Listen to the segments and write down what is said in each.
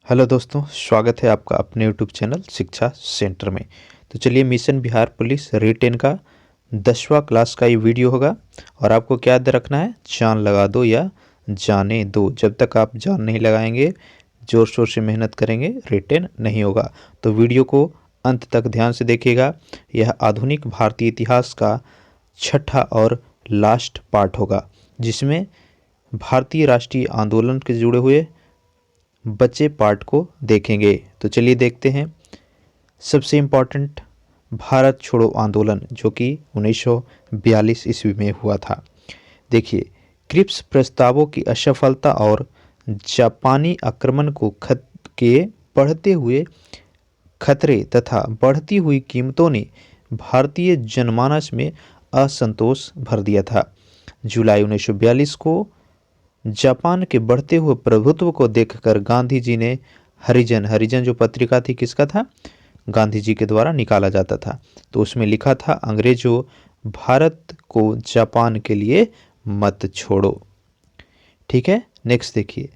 Hello दोस्तों, स्वागत है आपका अपने यूट्यूब चैनल शिक्षा सेंटर में। तो चलिए, मिशन बिहार पुलिस रिटेन का 10वां क्लास का ये वीडियो होगा और आपको क्या याद रखना है, जान लगा दो या जाने दो। जब तक आप जान नहीं लगाएंगे, ज़ोर शोर से मेहनत करेंगे, रिटेन नहीं होगा। तो वीडियो को अंत तक ध्यान से देखिएगा। यह आधुनिक भारतीय इतिहास का छठा और लास्ट पार्ट होगा, जिसमें भारतीय राष्ट्रीय आंदोलन के जुड़े हुए बचे पार्ट को देखेंगे। तो चलिए देखते हैं। सबसे इम्पॉर्टेंट, भारत छोड़ो आंदोलन, जो कि 1942 ईस्वी में हुआ था। देखिए, क्रिप्स प्रस्तावों की असफलता और जापानी आक्रमण को के बढ़ते हुए खतरे तथा बढ़ती हुई कीमतों ने भारतीय जनमानस में असंतोष भर दिया था। जुलाई 1942 को जापान के बढ़ते हुए प्रभुत्व को देखकर गांधी जी ने हरिजन जो पत्रिका थी, किसका था? गांधी जी के द्वारा निकाला जाता था। तो उसमें लिखा था, अंग्रेजों, भारत को जापान के लिए मत छोड़ो। ठीक है, नेक्स्ट देखिए।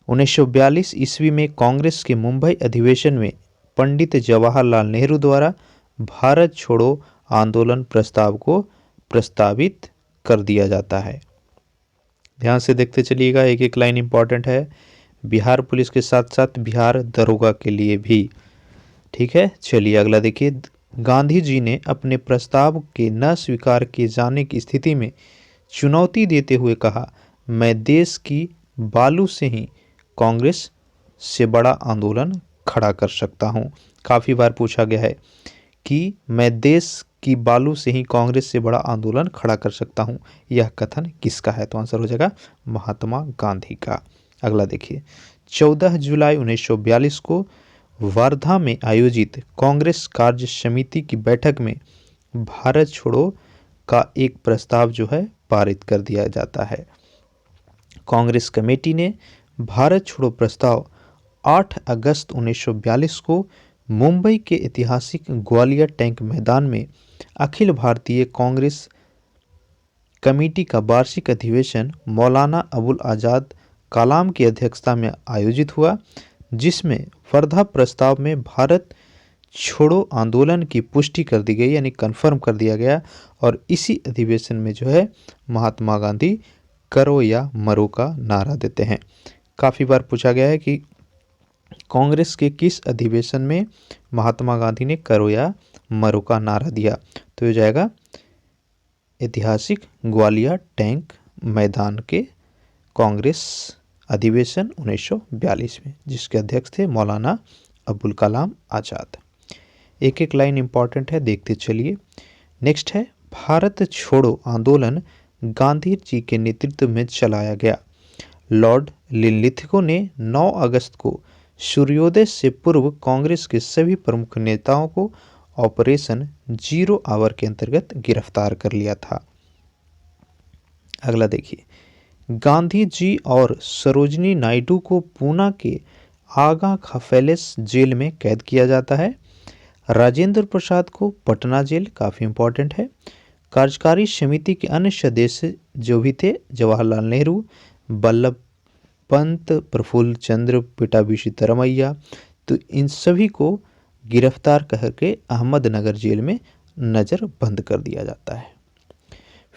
1942 ईस्वी में कांग्रेस के मुंबई अधिवेशन में पंडित जवाहरलाल नेहरू द्वारा भारत छोड़ो आंदोलन प्रस्ताव को प्रस्तावित कर दिया जाता है। ध्यान से देखते चलिएगा, एक एक लाइन इंपॉर्टेंट है, बिहार पुलिस के साथ साथ बिहार दरोगा के लिए भी। ठीक है, चलिए अगला देखिए। गांधी जी ने अपने प्रस्ताव के न स्वीकार किए जाने की स्थिति में चुनौती देते हुए कहा, मैं देश की बालू से ही कांग्रेस से बड़ा आंदोलन खड़ा कर सकता हूं। काफ़ी बार पूछा गया है कि मैं देश की बालू से ही कांग्रेस से बड़ा आंदोलन खड़ा कर सकता हूं। यह कथन किसका है? तो आंसर हो जाएगा महात्मा गांधी का। अगला देखिए। 14 जुलाई 1942 को वर्धा में आयोजित कांग्रेस कार्य समिति की बैठक में भारत छोड़ो का एक प्रस्ताव जो है पारित कर दिया जाता है। कांग्रेस कमेटी ने भारत छोड़ो प्रस्ताव 8 अगस्त 1942 को मुंबई के ऐतिहासिक ग्वालियर टैंक मैदान में अखिल भारतीय कांग्रेस कमेटी का वार्षिक अधिवेशन मौलाना अबुल आज़ाद कलाम की अध्यक्षता में आयोजित हुआ, जिसमें वर्धा प्रस्ताव में भारत छोड़ो आंदोलन की पुष्टि कर दी गई, यानी कन्फर्म कर दिया गया। और इसी अधिवेशन में जो है महात्मा गांधी करो या मरो का नारा देते हैं। काफ़ी बार पूछा गया है कि कांग्रेस के किस अधिवेशन में महात्मा गांधी ने करो या मरो का नारा दिया? तो ये जाएगा ऐतिहासिक ग्वालियर टैंक मैदान के कांग्रेस अधिवेशन 1942 में, जिसके अध्यक्ष थे मौलाना अबुल कलाम आज़ाद। एक एक लाइन इंपॉर्टेंट है, देखते चलिए। नेक्स्ट है, भारत छोड़ो आंदोलन गांधी जी के नेतृत्व में चलाया गया। लॉर्ड लिनलिथगो ने 9 अगस्त को सूर्योदय से पूर्व कांग्रेस के सभी प्रमुख नेताओं को ऑपरेशन जीरो आवर के अंतर्गत गिरफ्तार कर लिया था। अगला देखिए। गांधी जी और सरोजनी नायडू को पूना के आगा खाफेलेस जेल में कैद किया जाता है। राजेंद्र प्रसाद को पटना जेल, काफ़ी इंपॉर्टेंट है। कार्यकारी समिति के अन्य सदस्य जो भी थे, जवाहरलाल नेहरू, वल्लभ पंत, प्रफुल्ल चंद्र, पिटाभी सीतारमैया, तो इन सभी को गिरफ्तार करके अहमदनगर जेल में नज़रबंद कर दिया जाता है।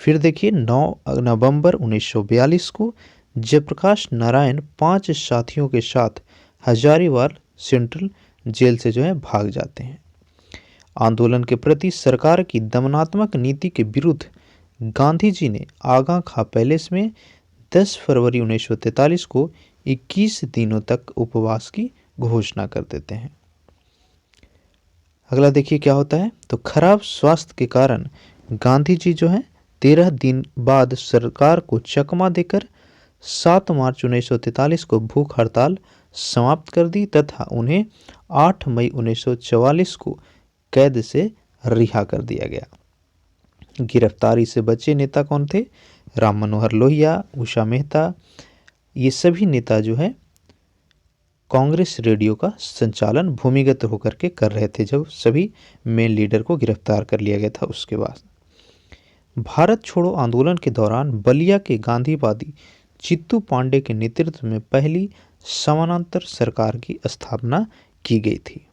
फिर देखिए, 9 नवंबर 1942 को जयप्रकाश नारायण 5 साथियों के साथ हजारीबाग सेंट्रल जेल से जो है भाग जाते हैं। आंदोलन के प्रति सरकार की दमनात्मक नीति के विरुद्ध गांधी जी ने आगा खा पैलेस में 10 फरवरी 1943 को 21 दिनों तक उपवास की घोषणा कर देते हैं। अगला देखिए क्या होता है। तो खराब स्वास्थ्य के कारण गांधी जी जो है 13 दिन बाद सरकार को चकमा देकर 7 मार्च 1943 को भूख हड़ताल समाप्त कर दी तथा उन्हें 8 मई 1944 को कैद से रिहा कर दिया गया। गिरफ्तारी से बचे नेता कौन थे? राम मनोहर लोहिया, उषा मेहता, ये सभी नेता जो है कांग्रेस रेडियो का संचालन भूमिगत होकर के कर रहे थे, जब सभी मेन लीडर को गिरफ्तार कर लिया गया था। उसके बाद भारत छोड़ो आंदोलन के दौरान बलिया के गांधीवादी चित्तू पांडे के नेतृत्व में पहली समानांतर सरकार की स्थापना की गई थी।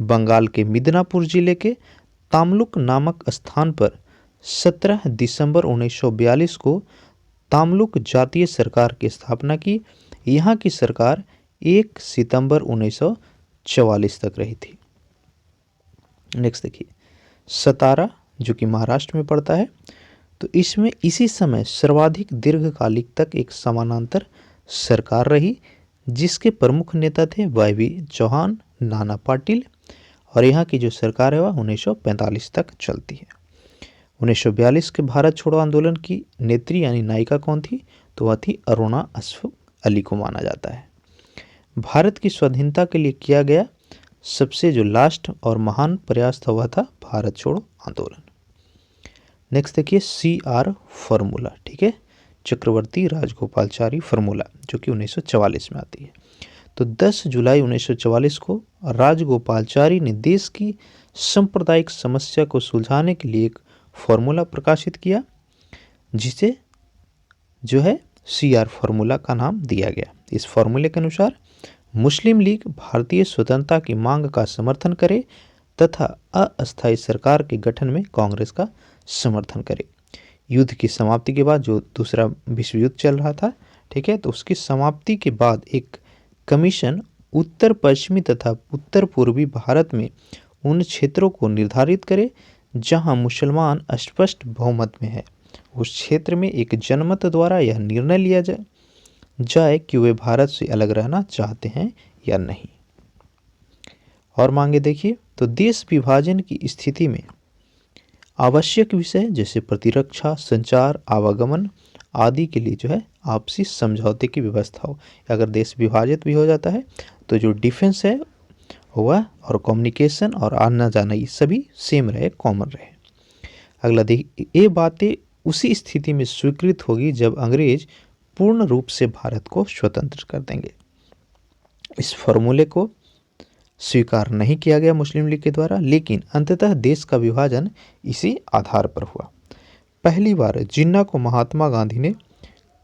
बंगाल के मिदनापुर जिले के तामलुक नामक स्थान पर 17 दिसंबर 1942 को तामलुक जातीय सरकार की स्थापना की। यहाँ की सरकार 1 सितंबर 1944 तक रही थी। नेक्स्ट देखिए, सतारा जो कि महाराष्ट्र में पड़ता है, तो इसमें इसी समय सर्वाधिक दीर्घकालिक तक एक समानांतर सरकार रही, जिसके प्रमुख नेता थे वाई चौहान, नाना पाटिल, और यहाँ की जो सरकार है वह 1945 तक चलती है। 1942 के भारत छोड़ो आंदोलन की नेत्री यानी नायिका कौन थी? तो वह थी अरुणा अशफाक अली को माना जाता है। भारत की स्वाधीनता के लिए किया गया सबसे जो लास्ट और महान प्रयास था वह था भारत छोड़ो आंदोलन। नेक्स्ट देखिए, CR फॉर्मूला, ठीक है, चक्रवर्ती राजगोपालाचारी फार्मूला, जो कि 1944 में आती है। तो 10 जुलाई 1944 को राजगोपालाचारी ने देश की सांप्रदायिक समस्या को सुलझाने के लिए एक फॉर्मूला प्रकाशित किया, जिसे जो है CR फॉर्मूला का नाम दिया गया। इस फॉर्मूले के अनुसार मुस्लिम लीग भारतीय स्वतंत्रता की मांग का समर्थन करे तथा अस्थायी सरकार के गठन में कांग्रेस का समर्थन करे। युद्ध की समाप्ति के बाद, जो दूसरा विश्व युद्ध चल रहा था, ठीक है, तो उसकी समाप्ति के बाद एक कमीशन उत्तर पश्चिमी तथा उत्तर पूर्वी भारत में उन क्षेत्रों को निर्धारित करे जहां मुसलमान स्पष्ट बहुमत में है। उस क्षेत्र में एक जनमत द्वारा यह निर्णय लिया जाए कि वे भारत से अलग रहना चाहते हैं या नहीं। और मांगे देखिए, तो देश विभाजन की स्थिति में आवश्यक विषय जैसे प्रतिरक्षा, संचार, आवागमन आदि के लिए जो है आपसी समझौते की व्यवस्था हो। अगर देश विभाजित भी हो जाता है तो जो डिफेंस है वह और कम्युनिकेशन और आना जाना ये सभी सेम रहे, कॉमन रहे। अगला देखिए, ये बातें उसी स्थिति में स्वीकृत होगी जब अंग्रेज पूर्ण रूप से भारत को स्वतंत्र कर देंगे। इस फॉर्मूले को स्वीकार नहीं किया गया मुस्लिम लीग के द्वारा, लेकिन अंततः देश का विभाजन इसी आधार पर हुआ। पहली बार जिन्ना को महात्मा गांधी ने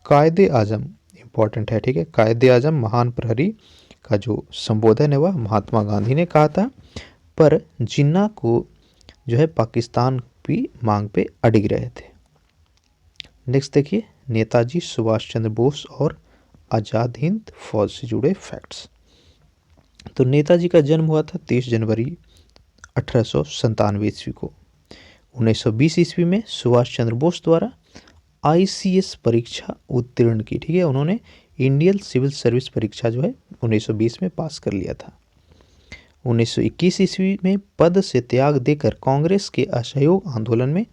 कायदे आजम, इंपॉर्टेंट है, ठीक है, कायदे आजम महान प्रहरी का जो संबोधन है वह महात्मा गांधी ने कहा था, पर जिन्ना को जो है पाकिस्तान की मांग पे अड़िग रहे थे। नेक्स्ट देखिए, नेताजी सुभाष चंद्र बोस और आज़ाद हिंद फौज से जुड़े फैक्ट्स। तो नेताजी का जन्म हुआ था 30 जनवरी 1897 ईस्वी को। 1920 ईस्वी में सुभाष चंद्र बोस द्वारा ICS परीक्षा उत्तीर्ण की, ठीक है, उन्होंने इंडियन सिविल सर्विस परीक्षा जो है 1920 में पास कर लिया था। 1921 ईस्वी में पद से त्याग देकर कांग्रेस के असहयोग आंदोलन में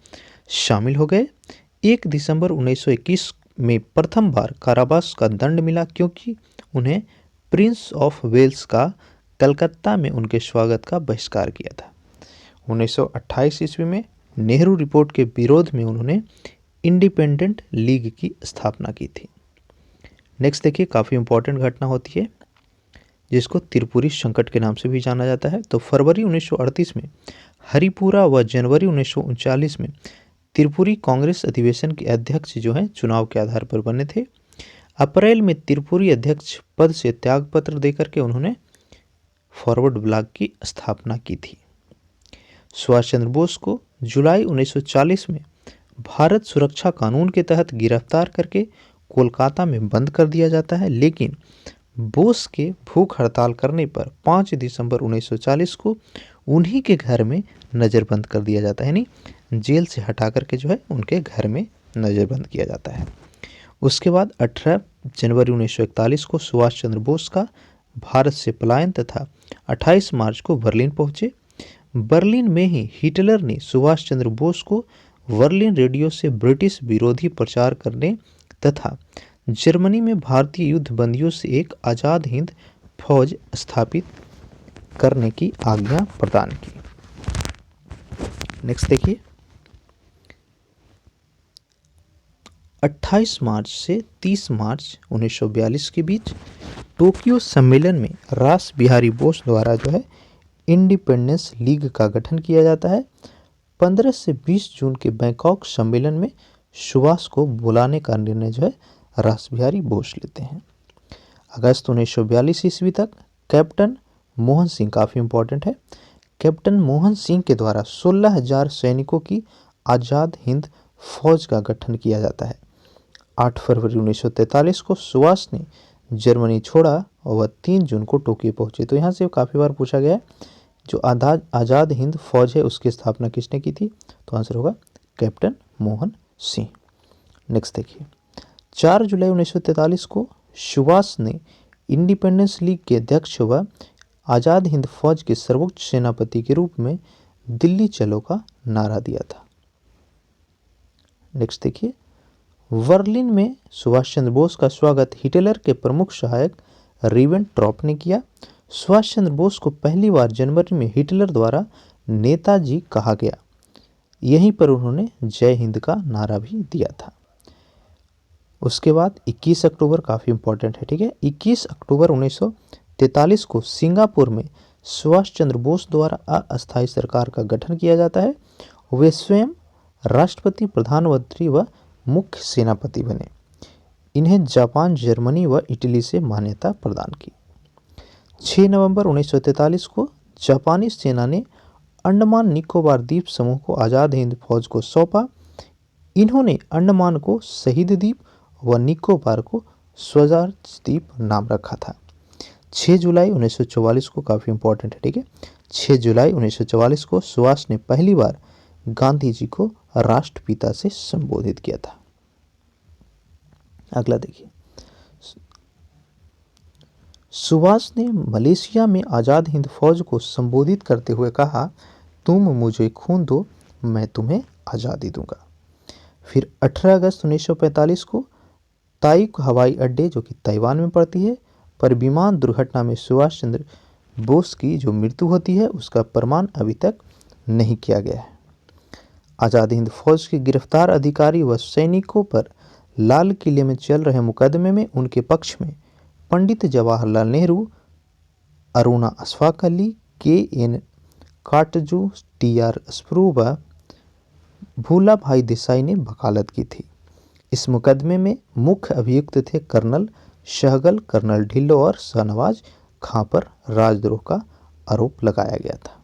शामिल हो गए। 1 दिसंबर 1921 में प्रथम बार कारावास का दंड मिला, क्योंकि उन्हें प्रिंस ऑफ वेल्स का कलकत्ता में उनके स्वागत का बहिष्कार किया था। 1928 ईस्वी में नेहरू रिपोर्ट के विरोध में उन्होंने इंडिपेंडेंट लीग की स्थापना की थी। नेक्स्ट देखिए, काफ़ी इंपॉर्टेंट घटना होती है जिसको त्रिपुरी संकट के नाम से भी जाना जाता है। तो फरवरी 1938 में हरिपुरा व जनवरी 1939 में त्रिपुरी कांग्रेस अधिवेशन के अध्यक्ष जो हैं चुनाव के आधार पर बने थे। अप्रैल में त्रिपुरी अध्यक्ष पद से त्यागपत्र देकर के उन्होंने फॉरवर्ड ब्लॉक की स्थापना की थी। सुभाष चंद्र बोस को जुलाई 1940 में भारत सुरक्षा कानून के तहत गिरफ्तार करके कोलकाता में बंद कर दिया जाता है, लेकिन बोस के भूख हड़ताल करने पर 5 दिसंबर 1940 को उन्हीं के घर में नज़रबंद कर दिया जाता है, यानी जेल से हटा करके जो है उनके घर में नज़रबंद किया जाता है। उसके बाद 18 जनवरी 1941 को सुभाष चंद्र बोस का भारत से पलायन तथा 28 मार्च को बर्लिन पहुंचे। बर्लिन में ही हिटलर ने सुभाष चंद्र बोस को बर्लिन रेडियो से ब्रिटिश विरोधी प्रचार करने तथा जर्मनी में भारतीय युद्ध बंदियों से एक आज़ाद हिंद फौज स्थापित करने की आज्ञा प्रदान की। नेक्स्ट देखिए, 28 मार्च से 30 मार्च 1942 के बीच टोक्यो सम्मेलन में रास बिहारी बोस द्वारा जो है इंडिपेंडेंस लीग का गठन किया जाता है। 15 से 20 जून के बैंकॉक सम्मेलन में सुभाष को बुलाने का निर्णय जो है रास बिहारी बोस लेते हैं। अगस्त 1942 ईस्वी तक कैप्टन मोहन सिंह, काफ़ी इंपॉर्टेंट है, कैप्टन मोहन सिंह के द्वारा 16,000 सैनिकों की आज़ाद हिंद फौज का गठन किया जाता है। 8 फरवरी 1943 को सुभाष ने जर्मनी छोड़ा और वह 3 जून को टोक्यो पहुंचे। तो यहाँ से काफ़ी बार पूछा गया है, जो आज़ाद हिंद फौज है उसकी स्थापना किसने की थी? तो आंसर होगा कैप्टन मोहन सिंह। नेक्स्ट देखिए, 4 जुलाई 1943 को सुभाष ने इंडिपेंडेंस लीग के अध्यक्ष व आज़ाद हिंद फौज के सर्वोच्च सेनापति के रूप में दिल्ली चलो का नारा दिया था। नेक्स्ट देखिए, बर्लिन में सुभाष चंद्र बोस का स्वागत हिटलर के प्रमुख सहायक रिबेनट्रॉप ने किया। सुभाष चंद्र बोस को पहली बार जनवरी में हिटलर द्वारा नेताजी कहा गया। यहीं पर उन्होंने जय हिंद का नारा भी दिया था। उसके बाद 21 अक्टूबर काफ़ी इंपॉर्टेंट है, ठीक है। 21 अक्टूबर 1943 को सिंगापुर में सुभाष चंद्र बोस द्वारा अस्थायी सरकार का गठन किया जाता है। वे स्वयं राष्ट्रपति, प्रधानमंत्री व मुख्य सेनापति बने। इन्हें जापान, जर्मनी व इटली से मान्यता प्रदान की। 6 नवंबर 1943 को जापानी सेना ने अंडमान निकोबार द्वीप समूह को आज़ाद हिंद फौज को सौंपा। इन्होंने अंडमान को शहीद द्वीप व निकोबार को स्वराज द्वीप नाम रखा था। 6 जुलाई 1944 को काफ़ी इंपॉर्टेंट है, ठीक है। 6 जुलाई 1944 को सुभाष ने पहली बार गांधी जी को राष्ट्रपिता से संबोधित किया था। अगला देखिए, सुभाष ने मलेशिया में आज़ाद हिंद फौज को संबोधित करते हुए कहा, तुम मुझे खून दो, मैं तुम्हें आज़ादी दूंगा। फिर 18 अगस्त 1945 को ताई हवाई अड्डे, जो कि ताइवान में पड़ती है, पर विमान दुर्घटना में सुभाष चंद्र बोस की जो मृत्यु होती है उसका प्रमाण अभी तक नहीं किया गया है। आज़ाद हिंद फौज के गिरफ्तार अधिकारी व सैनिकों पर लाल किले में चल रहे मुकदमे में उनके पक्ष में पंडित जवाहरलाल नेहरू, अरुणा अशफाक अली, के.एन. काटजू, टी.आर. स्प्रू व भूला भाई देसाई ने वकालत की थी। इस मुकदमे में मुख्य अभियुक्त थे कर्नल सहगल, कर्नल ढिल्लो और शाहनवाज खां पर राजद्रोह का आरोप लगाया गया था।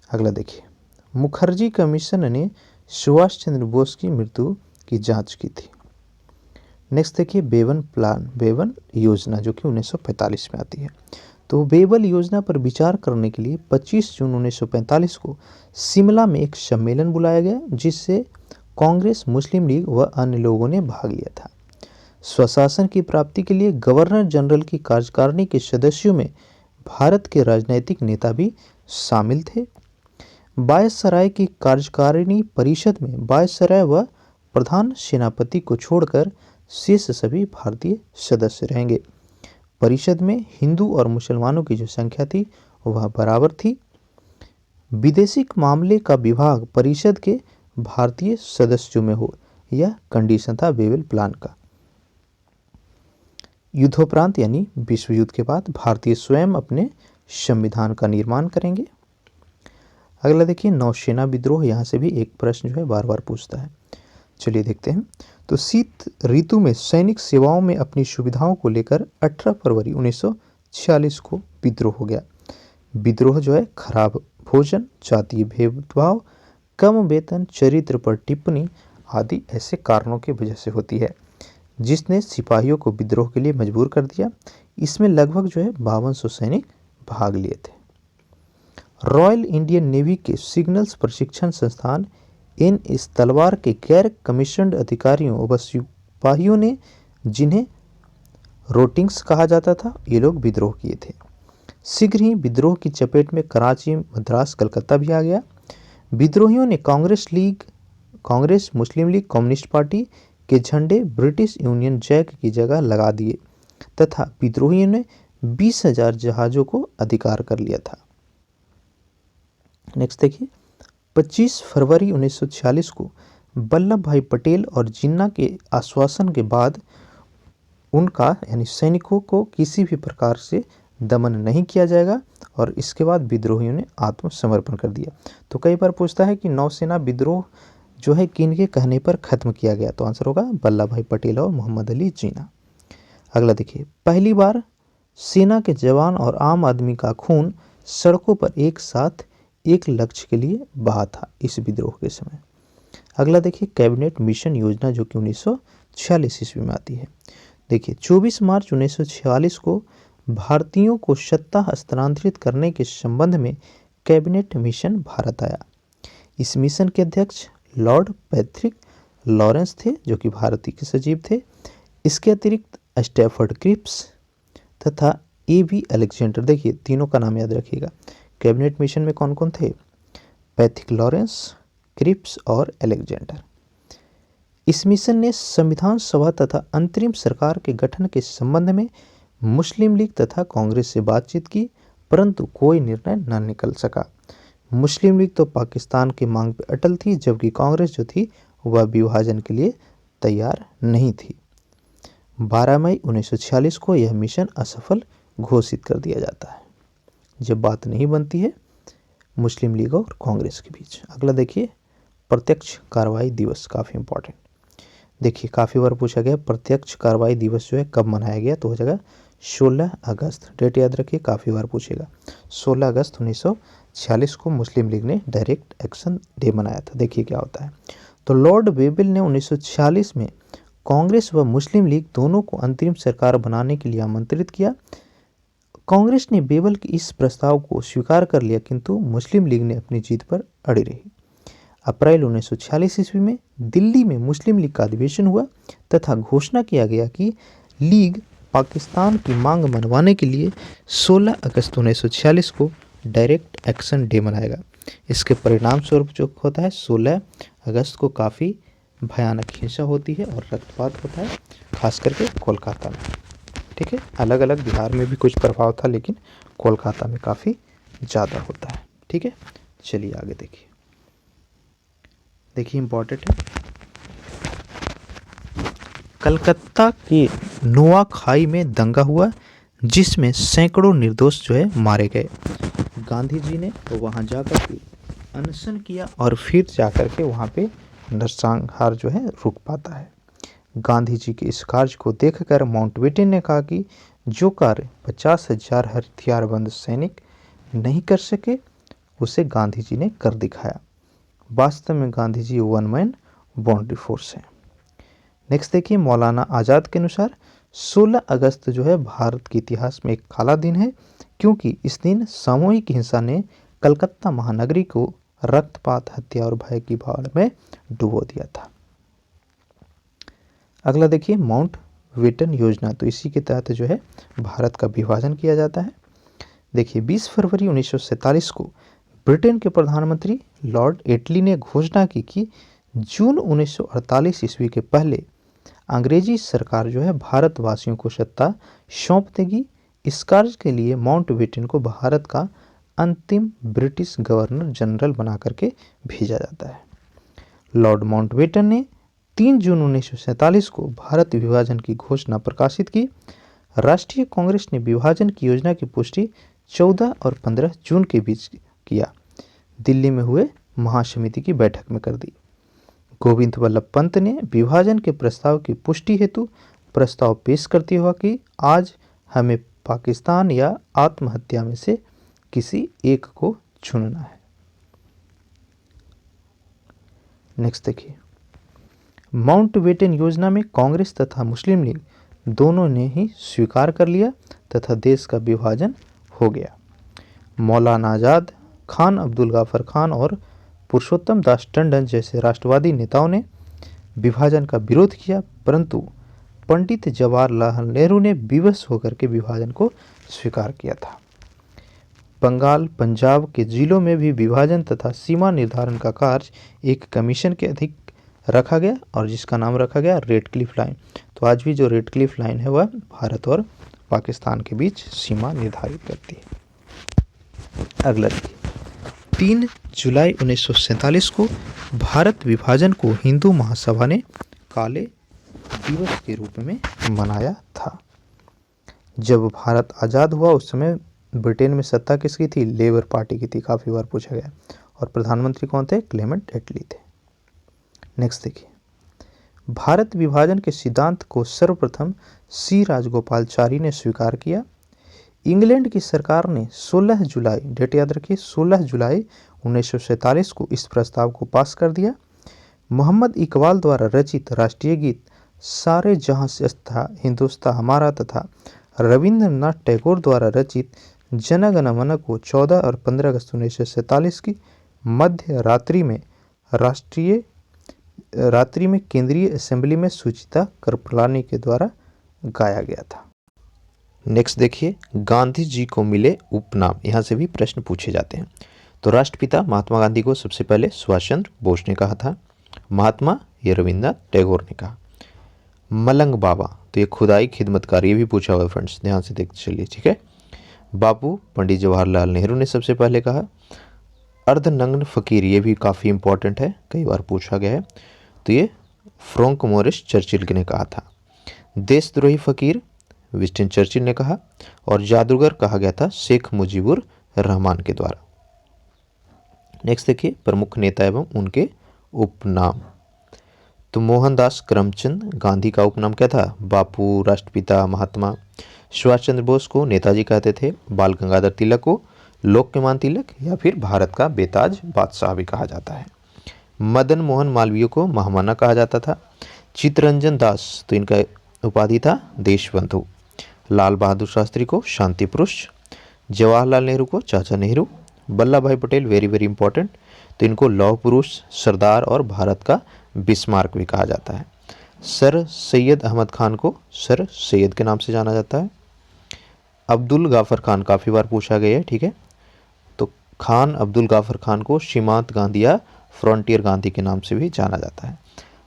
अगला देखिए, मुखर्जी कमीशन ने सुभाष चंद्र बोस की मृत्यु की जांच की थी। नेक्स्ट देखिए, बेवन प्लान, बेवन योजना, जो कि 1945 में आती है। तो बेबल योजना पर विचार करने के लिए 25 जून 1945 को शिमला में एक सम्मेलन बुलाया गया, जिससे कांग्रेस, मुस्लिम लीग व अन्य लोगों ने भाग लिया था। स्वशासन की प्राप्ति के लिए गवर्नर जनरल की कार्यकारिणी के सदस्यों में भारत के राजनीतिक नेता भी शामिल थे। वायसराय की कार्यकारिणी परिषद में वायसराय व प्रधान सेनापति को छोड़कर शेष सभी भारतीय सदस्य रहेंगे। परिषद में हिंदू और मुसलमानों की जो संख्या थी वह बराबर थी। विदेशिक मामले का विभाग परिषद के भारतीय सदस्यों में हो, यह कंडीशन था बेबल प्लान का। युद्धोपरांत यानी विश्व युद्ध के बाद भारतीय स्वयं अपने संविधान का निर्माण करेंगे। अगला देखिए, नौसेना विद्रोह, यहाँ से भी एक प्रश्न जो है बार बार पूछता है। चलिए देखते हैं। तो शीत ऋतु में सैनिक सेवाओं में अपनी सुविधाओं को लेकर 18 फरवरी 1946 को विद्रोह हो गया। विद्रोह जो है खराब भोजन, जातीय भेदभाव, कम वेतन, चरित्र पर टिप्पणी आदि ऐसे कारणों की वजह से होती है, जिसने सिपाहियों को विद्रोह के लिए मजबूर कर दिया। इसमें लगभग जो है 5200 सैनिक भाग लिए थे। रॉयल इंडियन नेवी के सिग्नल्स प्रशिक्षण संस्थान एन.एस. तलवार के गैर कमीशन्ड अधिकारियों व सिपाहियों ने, जिन्हें रोटिंग्स कहा जाता था, ये लोग विद्रोह किए थे। शीघ्र ही विद्रोह की चपेट में कराची, मद्रास, कलकत्ता भी आ गया। विद्रोहियों ने कांग्रेस, मुस्लिम लीग, कम्युनिस्ट पार्टी के झंडे ब्रिटिश यूनियन जैक की जगह लगा दिए तथा विद्रोहियों ने 20,000 जहाजों को अधिकार कर लिया था। नेक्स्ट देखिए, 25 फरवरी 1946 को वल्लभ भाई पटेल और जिन्ना के आश्वासन के बाद उनका यानी सैनिकों को किसी भी प्रकार से दमन नहीं किया जाएगा और इसके बाद विद्रोहियों ने आत्मसमर्पण कर दिया। तो कई बार पूछता है कि नौसेना विद्रोह जो है किन के कहने पर खत्म किया गया, तो आंसर होगा वल्लभ भाई पटेल और मोहम्मद अली जिन्ना। अगला देखिए, पहली बार सेना के जवान और आम आदमी का खून सड़कों पर एक साथ एक लक्ष्य के लिए बहा था इस विद्रोह के समय। अगला देखिए, कैबिनेट मिशन योजना जो कि 1946 ईस्वी में आती है। देखिए 24 मार्च 1946 को भारतीयों को सत्ता हस्तांतरित करने के संबंध में कैबिनेट मिशन भारत आया। इस मिशन के अध्यक्ष लॉर्ड पैट्रिक लॉरेंस थे जो कि भारतीय के सचिव थे। इसके अतिरिक्त स्टैफर्ड क्रिप्स तथा ए.बी. अलेक्जेंडर, देखिए तीनों का नाम याद रखिएगा। कैबिनेट मिशन में कौन कौन थे? पैट्रिक लॉरेंस, क्रिप्स और अलेक्जेंडर। इस मिशन ने संविधान सभा तथा अंतरिम सरकार के गठन के संबंध में मुस्लिम लीग तथा कांग्रेस से बातचीत की, परंतु कोई निर्णय न निकल सका। मुस्लिम लीग तो पाकिस्तान की मांग पर अटल थी, जबकि कांग्रेस जो थी वह विभाजन के लिए तैयार नहीं थी। 12 मई 1946 को यह मिशन असफल घोषित कर दिया जाता है, जब बात नहीं बनती है मुस्लिम लीग और कांग्रेस के बीच। अगला देखिए, प्रत्यक्ष कार्रवाई दिवस, काफ़ी इंपॉर्टेंट। देखिए काफ़ी बार पूछा गया प्रत्यक्ष कार्रवाई दिवस जो है कब मनाया गया, तो हो जाएगा 16 अगस्त। डेट याद रखिए, काफ़ी बार पूछेगा। 16 अगस्त 1946 को मुस्लिम लीग ने डायरेक्ट एक्शन डे मनाया था। देखिए क्या होता है। तो लॉर्ड वेबल ने 1946 में कांग्रेस व मुस्लिम लीग दोनों को अंतरिम सरकार बनाने के लिए आमंत्रित किया। कांग्रेस ने वेबल के इस प्रस्ताव को स्वीकार कर लिया, किंतु मुस्लिम लीग ने अपनी जीत पर अड़ी रही। अप्रैल 1946 ईस्वी में दिल्ली में मुस्लिम लीग का अधिवेशन हुआ तथा घोषणा किया गया कि लीग पाकिस्तान की मांग मनवाने के लिए 16 अगस्त 1946 को डायरेक्ट एक्शन डे मनाएगा। इसके परिणाम स्वरूप जो होता है 16 अगस्त को काफ़ी भयानक हिंसा होती है और रक्तपात होता है, खास करके कोलकाता में। ठीक है, अलग अलग बिहार में भी कुछ प्रभाव था, लेकिन कोलकाता में काफ़ी ज़्यादा होता है। ठीक है, चलिए आगे देखिए। देखिए इंपॉर्टेंट है, कलकत्ता के नुआखाई में दंगा हुआ जिसमें सैकड़ों निर्दोष जो है मारे गए। गांधी जी ने तो वहाँ जाकर के अनशन किया और फिर जाकर के वहाँ पे नरसंहार जो है रुक पाता है। गांधी जी के इस कार्य को देखकर माउंटबेटन ने कहा कि जो कार्य 50,000 हथियारबंद सैनिक नहीं कर सके उसे गांधी जी ने कर दिखाया। वास्तव में Gandhi ji one man boundary force है। नेक्स्ट देखिए, मौलाना आज़ाद के अनुसार 16 अगस्त जो है भारत के इतिहास में एक काला दिन है, क्योंकि इस दिन सामूहिक हिंसा ने कलकत्ता महानगरी को रक्तपात, हत्या और भय की भावना में डुबो दिया था। अगला देखिए, माउंटबेटन योजना, तो इसी के तहत जो है भारत का विभाजन किया जाता है। देखिए 20 फरवरी 1947 को ब्रिटेन के प्रधानमंत्री लॉर्ड एटली ने घोषणा की कि जून 1948 ईस्वी के पहले अंग्रेजी सरकार जो है भारतवासियों को सत्ता सौंप देगी। इस कार्य के लिए माउंटबेटन को भारत का अंतिम ब्रिटिश गवर्नर जनरल बना करके भेजा जाता है। लॉर्ड माउंटबेटन ने 3 जून 1947 को भारत विभाजन की घोषणा प्रकाशित की। राष्ट्रीय कांग्रेस ने विभाजन की योजना की पुष्टि 14 और 15 जून के बीच किया। दिल्ली में हुए महासमिति की बैठक में कर दी। गोविंद वल्लभ पंत ने विभाजन के प्रस्ताव की पुष्टि हेतु प्रस्ताव पेश करते हुआ कि आज हमें पाकिस्तान या आत्महत्या में से किसी एक को चुनना है। नेक्स्ट देखिए, माउंटबेटन योजना में कांग्रेस तथा मुस्लिम लीग दोनों ने ही स्वीकार कर लिया तथा देश का विभाजन हो गया। मौलाना आज़ाद, खान अब्दुल गफर खान और पुरुषोत्तम दास टंडन जैसे राष्ट्रवादी नेताओं ने विभाजन का विरोध किया, परंतु पंडित जवाहरलाल नेहरू ने विवश होकर के विभाजन को स्वीकार किया था। बंगाल, पंजाब के जिलों में भी विभाजन तथा सीमा निर्धारण का कार्य एक कमीशन के अधिक रखा गया और जिसका नाम रखा गया रेड क्लिफ लाइन। तो आज भी जो रेड क्लिफ लाइन है वह भारत और पाकिस्तान के बीच सीमा निर्धारित करती है। अगला 3 जुलाई 1947 को भारत विभाजन को हिंदू महासभा ने काले दिवस के रूप में मनाया था। जब भारत आज़ाद हुआ उस समय ब्रिटेन में सत्ता किसकी थी? लेबर पार्टी की थी, काफ़ी बार पूछा गया। और प्रधानमंत्री कौन थे? क्लेमेंट एटली थे। नेक्स्ट देखिए, भारत विभाजन के सिद्धांत को सर्वप्रथम सी राजगोपालचारी ने स्वीकार किया। इंग्लैंड की सरकार ने 16 जुलाई, डेट याद रखिए, 16 जुलाई 1947 को इस प्रस्ताव को पास कर दिया। मोहम्मद इकबाल द्वारा रचित राष्ट्रीय गीत सारे जहां से अच्छा हिंदुस्तान हमारा तथा रविंद्रनाथ टैगोर द्वारा रचित जन गण मन को 14 और 15 अगस्त 1947 की मध्य रात्रि में केंद्रीय असेंबली में सुचिता कृपलानी के द्वारा गाया गया था। नेक्स्ट देखिए, गांधी जी को मिले उपनाम, यहाँ से भी प्रश्न पूछे जाते हैं। तो राष्ट्रपिता महात्मा गांधी को सबसे पहले सुभाष चंद्र बोस ने कहा था। महात्मा ये रविंद्रनाथ टैगोर ने कहा। मलंग बाबा, तो ये खुदाई खिदमतकार, ये भी पूछा हुआ फ्रेंड्स, ध्यान से देखते चलिए, ठीक है। बापू पंडित जवाहरलाल नेहरू ने सबसे पहले कहा। अर्धनग्न फकीर, ये भी काफ़ी इंपॉर्टेंट है, कई बार पूछा गया है, तो ये फ्रैंक मोरिस चर्चिल ने कहा था। देशद्रोही फकीर विंस्टन चर्चिल ने कहा। और जादूगर कहा गया था शेख मुजीबुर रहमान के द्वारा। नेक्स्ट देखिए, प्रमुख नेता एवं उनके उपनाम। तो मोहनदास करमचंद गांधी का उपनाम क्या था? बापू, राष्ट्रपिता, महात्मा। सुभाष चंद्र बोस को नेताजी कहते थे। बाल गंगाधर तिलक को लोकमान्य तिलक या फिर भारत का बेताज बादशाह भी कहा जाता है। मदन मोहन मालवीय को महामना कहा जाता था। चित्तरंजन दास, तो इनका उपाधि था देशबंधु। लाल बहादुर शास्त्री को शांति पुरुष। जवाहरलाल नेहरू को चाचा नेहरू। वल्लभ भाई पटेल वेरी वेरी इंपॉर्टेंट, तो इनको लौह पुरुष, सरदार और भारत का बिस्मार्क भी कहा जाता है। सर सैयद अहमद खान को सर सैयद के नाम से जाना जाता है। अब्दुल गाफर खान काफ़ी बार पूछा गया है, ठीक है, तो खान अब्दुल गाफर खान को सीमांत गांधी या फ्रंटियर गांधी के नाम से भी जाना जाता है।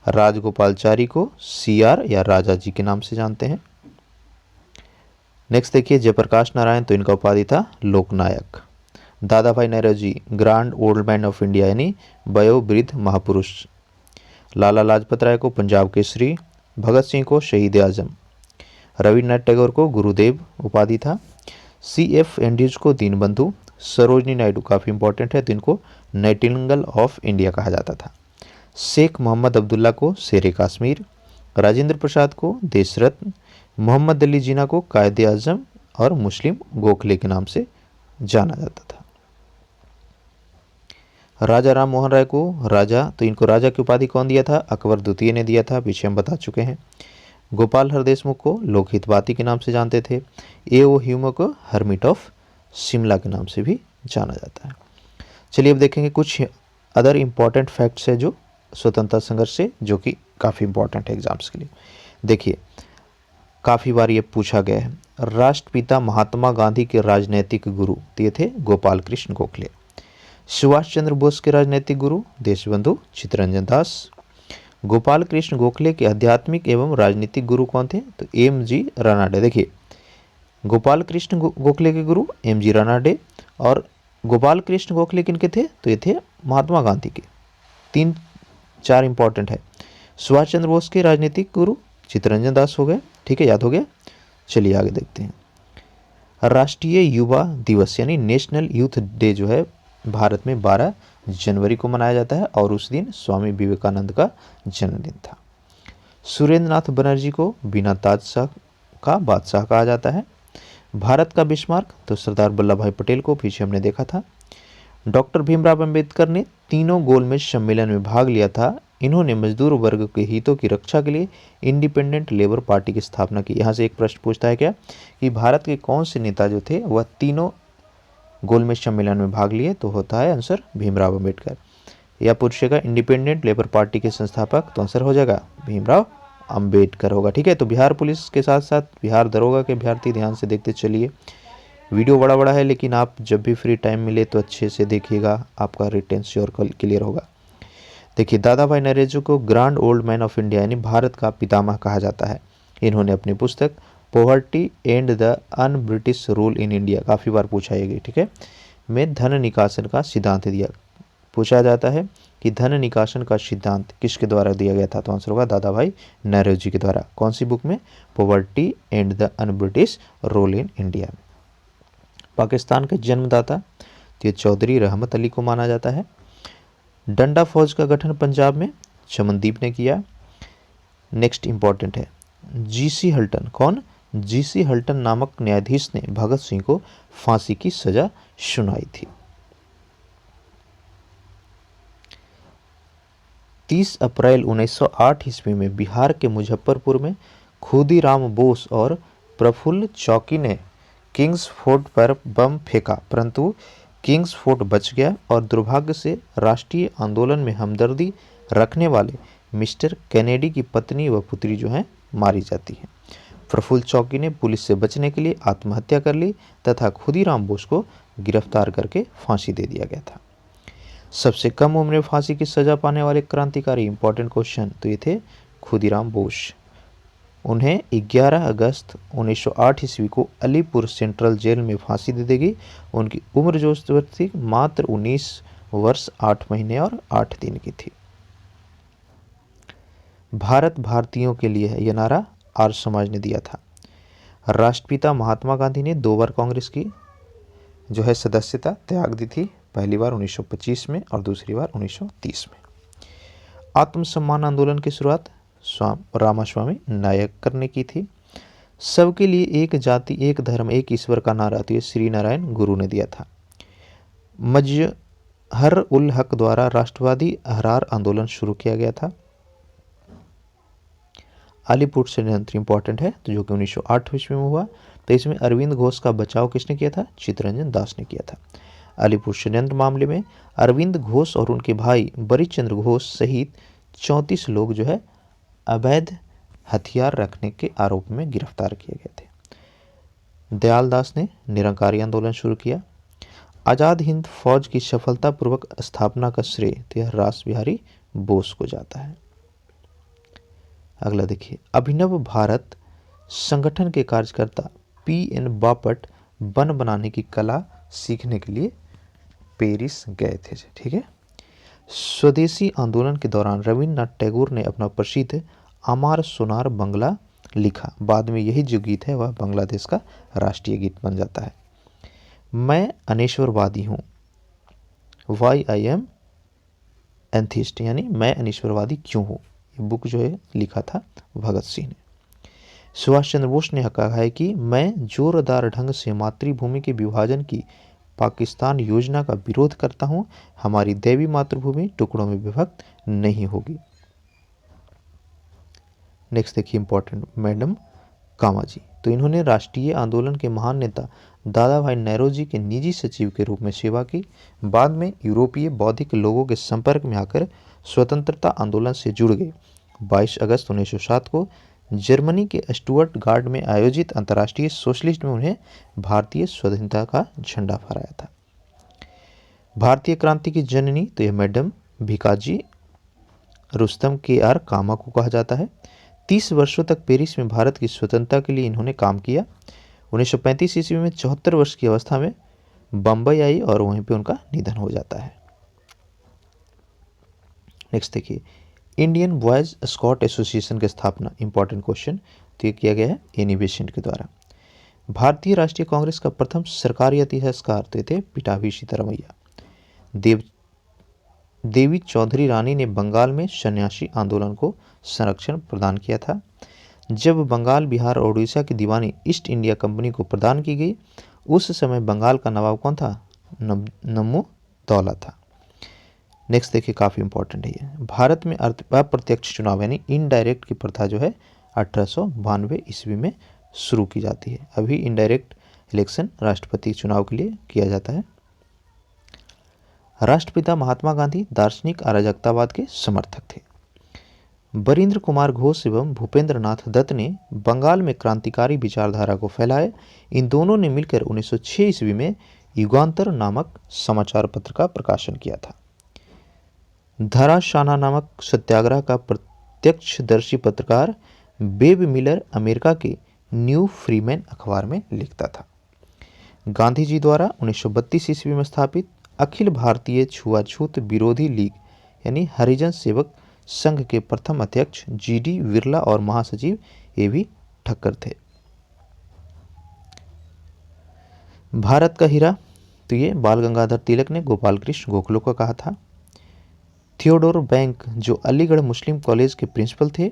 राजगोपालचारी को सीआर या राजा जी के नाम से जानते हैं। नेक्स्ट देखिए, जयप्रकाश नारायण, तो इनका उपाधि था Loknayak. Dadabhai Naoroji grand old man of India यानी वयोवृद्ध महापुरुष। लाला लाजपत राय को पंजाब केसरी। भगत सिंह को शहीद आजम। रविन्द्रनाथ टैगोर को गुरुदेव उपाधि था। CF एंड्रयूज को दीनबंधु। सरोजनी नायडू काफ़ी इंपॉर्टेंट है, तो इनको नाइटिंगेल ऑफ इंडिया कहा जाता था। शेख मोहम्मद अब्दुल्ला को शेर कश्मीर। राजेंद्र प्रसाद को देशरत्न। मोहम्मद अली जिन्ना को कायदे आजम और मुस्लिम गोखले के नाम से जाना जाता था। राजा राम मोहन राय को राजा, तो इनको राजा की उपाधि कौन दिया था? अकबर द्वितीय ने दिया था, पीछे हम बता चुके हैं। गोपाल हर देशमुख को लोकहितवादी के नाम से जानते थे। A.O. ह्यूम को हर्मिट ऑफ शिमला के नाम से भी जाना जाता है। चलिए अब देखेंगे कुछ अदर इम्पॉर्टेंट फैक्ट्स है जो स्वतंत्रता संघर्ष से, जो कि काफ़ी इंपॉर्टेंट है एग्जाम्स के लिए। देखिए, काफ़ी बार ये पूछा गया है, राष्ट्रपिता महात्मा गांधी के राजनैतिक गुरु ये थे गोपाल कृष्ण गोखले। सुभाष चंद्र बोस के राजनैतिक गुरु देशबंधु चित्तरंजन दास। गोपाल कृष्ण गोखले के आध्यात्मिक एवं राजनीतिक गुरु कौन थे? तो M.G. रानाडे। देखिए, गोपाल कृष्ण गोखले के गुरु M.G. रानाडे और गोपाल कृष्ण गोखले किनके थे? तो ये थे महात्मा गांधी के। 3-4 इंपॉर्टेंट है। सुभाष चंद्र बोस के राजनीतिक गुरु चित्तरंजन दास हो गए, ठीक है, याद हो गया। चलिए आगे देखते हैं। राष्ट्रीय युवा दिवस यानी नेशनल यूथ डे जो है भारत में 12 जनवरी को मनाया जाता है और उस दिन स्वामी विवेकानंद का जन्मदिन था। सुरेंद्र नाथ बनर्जी को बिना ताज का बादशाह कहा जाता है। भारत का बिस्मार्क, तो सरदार वल्लभ भाई पटेल को पीछे हमने देखा था। डॉक्टर भीमराव अंबेडकर ने तीनों गोलमेज सम्मेलन में भाग लिया था। इन्होंने मजदूर वर्ग के हितों की रक्षा के लिए इंडिपेंडेंट लेबर पार्टी की स्थापना की। यहाँ से एक प्रश्न पूछता है क्या कि भारत के कौन से नेता जो थे वह तीनों गोलमेज सम्मेलन में भाग लिए? तो होता है आंसर भीमराव अंबेडकर। या पूछेगा इंडिपेंडेंट लेबर पार्टी के संस्थापक, तो आंसर हो जाएगा भीमराव अंबेडकर होगा, ठीक है। तो बिहार पुलिस के साथ साथ बिहार दरोगा के अभ्यर्थी ध्यान से देखते चलिए। वीडियो बड़ा है, लेकिन आप जब भी फ्री टाइम मिले तो अच्छे से देखिएगा, आपका रिटेन श्योर क्लियर होगा। देखिए, दादा भाई नौरोजी को grand old man of India यानी भारत का पितामह कहा जाता है। इन्होंने अपनी पुस्तक poverty and the un British rule in India, काफ़ी बार पूछा गया, ठीक है, में धन निकासन का सिद्धांत दिया। पूछा जाता है कि धन निकासन का सिद्धांत किसके द्वारा दिया गया था? तो आंसर होगा दादा भाई नौरोजी के द्वारा। कौन सी बुक में? Poverty and the un British rule in India. Pakistan के जन्मदाता, तो ये चौधरी रहमत अली को माना जाता है। डंडा फौज का गठन पंजाब में चमनदीप ने किया। नेक्स्ट इंपॉर्टेंट है, जीसी हल्टन। कौन? जीसी हल्टन नामक न्यायाधीश ने भगत सिंह को फांसी की सजा सुनाई थी। 30 अप्रैल 1908 ईस्वी में बिहार के मुजफ्फरपुर में खुदीराम बोस और प्रफुल्ल चौकी ने किंग्स फोर्ट पर बम फेंका, परंतु किंग्स फोर्ट बच गया और दुर्भाग्य से राष्ट्रीय आंदोलन में हमदर्दी रखने वाले मिस्टर कैनेडी की पत्नी व पुत्री जो है मारी जाती है। प्रफुल्ल चौकी ने पुलिस से बचने के लिए आत्महत्या कर ली तथा खुदीराम बोस को गिरफ्तार करके फांसी दे दिया गया था। सबसे कम उम्र में फांसी की सजा पाने वाले क्रांतिकारी, इंपॉर्टेंट क्वेश्चन, तो ये थे खुदीराम बोस। उन्हें 11 अगस्त 1908 ईस्वी को अलीपुर सेंट्रल जेल में फांसी दे देगी। उनकी उम्र जो थी मात्र 19 वर्ष 8 महीने और 8 दिन की थी। भारत भारतीयों के लिए है, यह नारा आर्य समाज ने दिया था। राष्ट्रपिता महात्मा गांधी ने 2 बार कांग्रेस की जो है सदस्यता त्याग दी थी, पहली बार 1925 में और दूसरी बार 1930 में। आत्मसम्मान आंदोलन की शुरुआत रामास्वामी नायकर ने की थी। सबके लिए एक जाति एक धर्म एक ईश्वर का नारा तो ये श्री नारायण गुरु ने दिया था। मजहर उल हक द्वारा राष्ट्रवादी अहरार आंदोलन शुरू किया गया था। अलीपुर षड्यंत्र इंपॉर्टेंट है, तो जो कि 1908 ईस्वी में हुआ, तो इसमें अरविंद घोष का बचाव किसने किया था? चित्तरंजन दास ने किया था। अलीपुर षड्यंत्र मामले में अरविंद घोष और उनके भाई बरिचंद्र घोष सहित 34 लोग जो है अवैध हथियार रखने के आरोप में गिरफ्तार किए गए थे। दयाल दास ने निरंकारी आंदोलन शुरू किया। आज़ाद हिंद फौज की सफलतापूर्वक स्थापना का श्रेय तो यह रास बिहारी बोस को जाता है। अगला देखिए, अभिनव भारत संगठन के कार्यकर्ता पी.एन. बापट वन बनाने की कला सीखने के लिए पेरिस गए थे। ठीक है। स्वदेशी आंदोलन के दौरान रविन्द्रनाथ टैगोर ने अपना प्रसिद्ध आमार सोनार बंगला लिखा। बाद में यही जो गीत है वह बांग्लादेश का राष्ट्रीय गीत बन जाता है। मैं अनेश्वरवादी हूँ, वाई आई एम एंथिस्ट, यानी मैं अनेश्वरवादी क्यों हूँ, ये बुक जो है लिखा था भगत सिंह ने। सुभाष चंद्र बोस ने कहा है कि मैं जोरदार ढंग से मातृभूमि के विभाजन की पाकिस्तान योजना का विरोध करता हूं। हमारी देवी मातृभूमि टुकड़ों में विभक्त नहीं होगी। नेक्स्ट देखिए इंपॉर्टेंट, मैडम कामाजी, तो इन्होंने राष्ट्रीय आंदोलन के महान नेता दादा भाई नेहरू के निजी सचिव के रूप में सेवा की। बाद में यूरोपीय बौद्धिक लोगों के संपर्क में आकर स्वतंत्रता आंदोलन से जुड़ गए। 22 अगस्त 1907 को जर्मनी के स्टुअर्ट गार्ड में आयोजित अंतर्राष्ट्रीय सोशलिस्ट में उन्हें भारतीय स्वाधीनता का झंडा फहराया था। भारतीय क्रांति की जननी तो यह मैडम भिकाजी रुस्तम के.आर. कामा को कहा जाता है। 30 वर्षों तक पेरिस में भारत की स्वतंत्रता के लिए इन्होंने काम किया। 1935 ईस्वी में 74 वर्ष की अवस्था में बम्बई आई और वहीं पे उनका निधन हो जाता है। नेक्स्ट देखिए, इंडियन बॉयज स्काउट एसोसिएशन की स्थापना, इंपॉर्टेंट क्वेश्चन, तो ये किया गया है एनी बेसेंट के द्वारा। भारतीय राष्ट्रीय कांग्रेस का प्रथम सरकारी इतिहासकार तो थे पिटाभी सीतारमैया। देवी चौधरी रानी ने बंगाल में सन्यासी आंदोलन को संरक्षण प्रदान किया था। जब बंगाल, बिहार और उड़ीसा की दीवानी ईस्ट इंडिया कंपनी को प्रदान की गई, उस समय बंगाल का नवाब कौन था? नमो दौला था। नेक्स्ट देखिए, काफ़ी इंपॉर्टेंट है ये। भारत में अप्रत्यक्ष चुनाव यानी इनडायरेक्ट की प्रथा जो है 1892 ईस्वी में शुरू की जाती है। अभी इनडायरेक्ट इलेक्शन राष्ट्रपति चुनाव के लिए किया जाता है। राष्ट्रपिता महात्मा गांधी दार्शनिक अराजकतावाद के समर्थक थे। बरिंद्र कुमार घोष एवं भूपेंद्र नाथ दत्त ने बंगाल में क्रांतिकारी विचारधारा को फैलाया। इन दोनों ने मिलकर 1906 ईस्वी में युगांतर नामक समाचार पत्र का प्रकाशन किया था। धराशाना नामक सत्याग्रह का प्रत्यक्षदर्शी पत्रकार बेब मिलर अमेरिका के न्यू फ्रीमैन अखबार में लिखता था। गांधी जी द्वारा 1932 ईस्वी में स्थापित अखिल भारतीय छुआछूत विरोधी लीग यानी हरिजन सेवक संघ के प्रथम अध्यक्ष जी.डी. बिरला और महासचिव ए.वी. ठक्कर थे। भारत का हीरा तो ये बाल गंगाधर तिलक ने गोपाल कृष्ण गोखले को कहा था। थियोडोर बैंक जो अलीगढ़ मुस्लिम कॉलेज के प्रिंसिपल थे,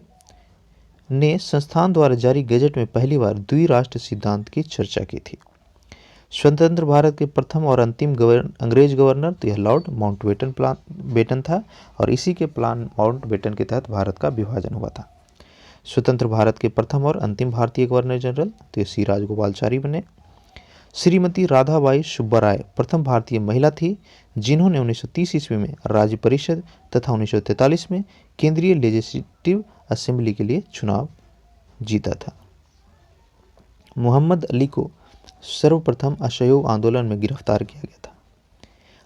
ने संस्थान द्वारा जारी गजट में पहली बार द्विराष्ट्र सिद्धांत की चर्चा की थी। स्वतंत्र भारत के प्रथम और अंतिम अंग्रेज गवर्नर तो यह लॉर्ड माउंटबेटन था और इसी के प्लान माउंटबेटन के तहत भारत का विभाजन हुआ था। स्वतंत्र भारत के प्रथम और अंतिम भारतीय गवर्नर जनरल तो सी राजगोपालचारी बने। श्रीमती राधाबाई सुब्बाराय प्रथम भारतीय महिला थी जिन्होंने 1930 ईस्वी में राज्य परिषद तथा 1943 में केंद्रीय लेजिस्लेटिव असेंबली के लिए चुनाव जीता था। मोहम्मद अली को सर्वप्रथम असहयोग आंदोलन में गिरफ्तार किया गया था।